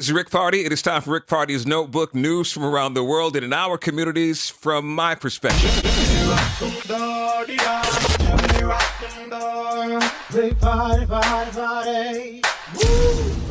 This is Rick Party. It is time for Rick Party's Notebook, news from around the world and in our communities from my perspective.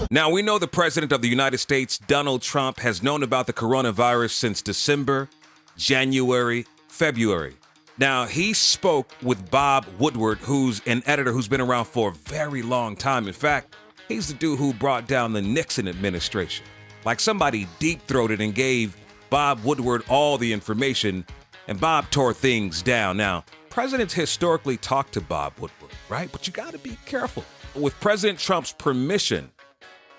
Now, we know the President of the United States, Donald Trump, has known about the coronavirus since December, January, February. Now, he spoke with Bob Woodward, who's an editor who's been around for a very long time. In fact, he's the dude who brought down the Nixon administration. Like somebody deep-throated and gave Bob Woodward all the information, and Bob tore things down. Now, presidents historically talk to Bob Woodward, right? But you got to be careful. With President Trump's permission,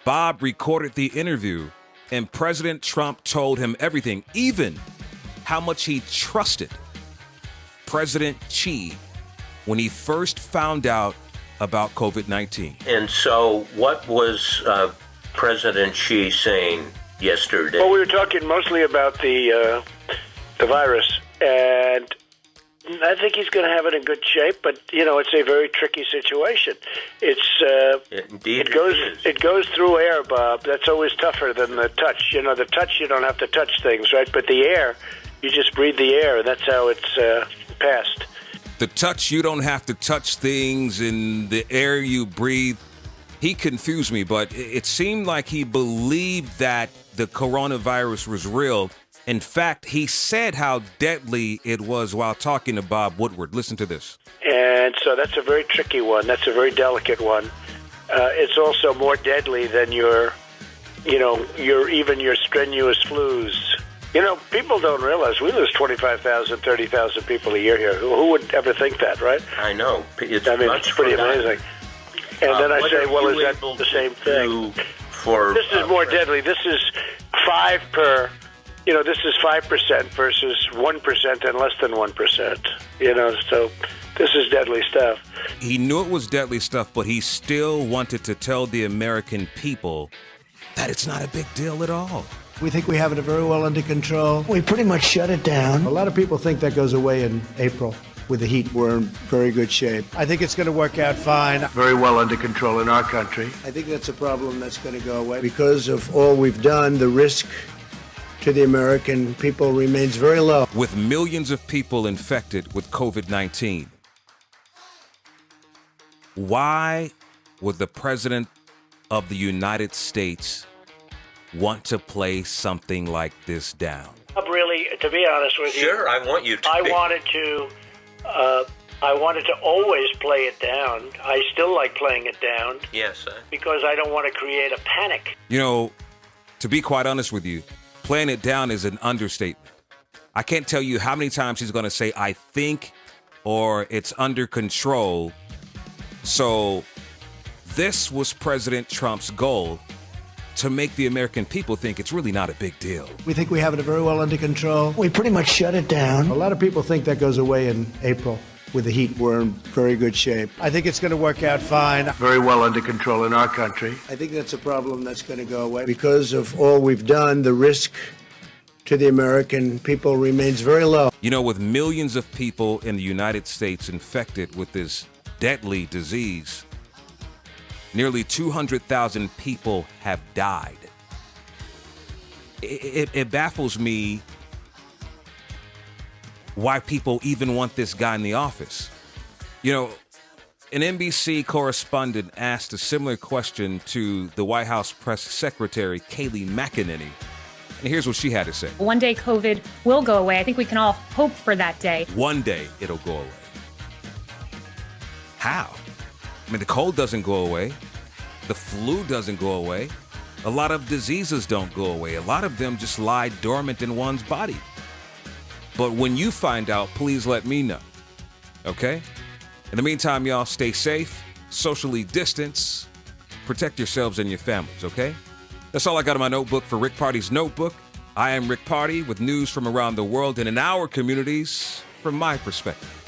Bob recorded the interview, and President Trump told him everything, even how much he trusted President Xi when he first found out about COVID-19. And so what was President Xi saying yesterday? Well, we were talking mostly about the virus, and I think he's going to have it in good shape, but, you know, it's a very tricky situation. Indeed It goes through air, Bob. That's always tougher than the touch. You know, the touch, you don't have to touch things, right? But the air, you just breathe the air, and that's how it's passed. The touch, you don't have to touch things, in the air you breathe. He confused me, but it seemed like he believed that the coronavirus was real. In fact, he said how deadly it was while talking to Bob Woodward. Listen to this. And so that's a very tricky one. That's a very delicate one. It's also more deadly than your strenuous flus. You know, people don't realize we lose 25,000, 30,000 people a year here. Who would ever think that, right? I know. It's pretty amazing. And then I say, well, is that the same thing? This is more deadly. This is 5 per... You know, this is 5% versus 1% and less than 1%. You know, so this is deadly stuff. He knew it was deadly stuff, but he still wanted to tell the American people that it's not a big deal at all. We think we have it very well under control. We pretty much shut it down. A lot of people think that goes away in April. With the heat, we're in very good shape. I think it's going to work out fine. Very well under control in our country. I think that's a problem that's going to go away. Because of all we've done, the risk to the American people remains very low. With millions of people infected with COVID-19, why would the President of the United States want to play something like this down? Really, to be honest with you, Sure, I want you to. I wanted to always play it down. I still like playing it down. Yes, because I don't want to create a panic. You know, to be quite honest with you, playing it down is an understatement. I can't tell you how many times he's going to say, I think, or it's under control. So this was President Trump's goal, to make the American people think it's really not a big deal. We think we have it very well under control. We pretty much shut it down. A lot of people think that goes away in April. With the heat, we're in very good shape. I think it's going to work out fine. Very well under control in our country. I think that's a problem that's going to go away. Because of all we've done, the risk to the American people remains very low. You know, with millions of people in the United States infected with this deadly disease, nearly 200,000 people have died. It baffles me why people even want this guy in the office. You know, an NBC correspondent asked a similar question to the White House press secretary, Kayleigh McEnany. And here's what she had to say. One day COVID will go away. I think we can all hope for that day. One day it'll go away. How? I mean, the cold doesn't go away. The flu doesn't go away. A lot of diseases don't go away. A lot of them just lie dormant in one's body. But when you find out, please let me know. Okay? In the meantime, y'all stay safe, socially distance, protect yourselves and your families, okay? That's all I got in my notebook for Rick Party's Notebook. I am Rick Party with news from around the world and in our communities from my perspective.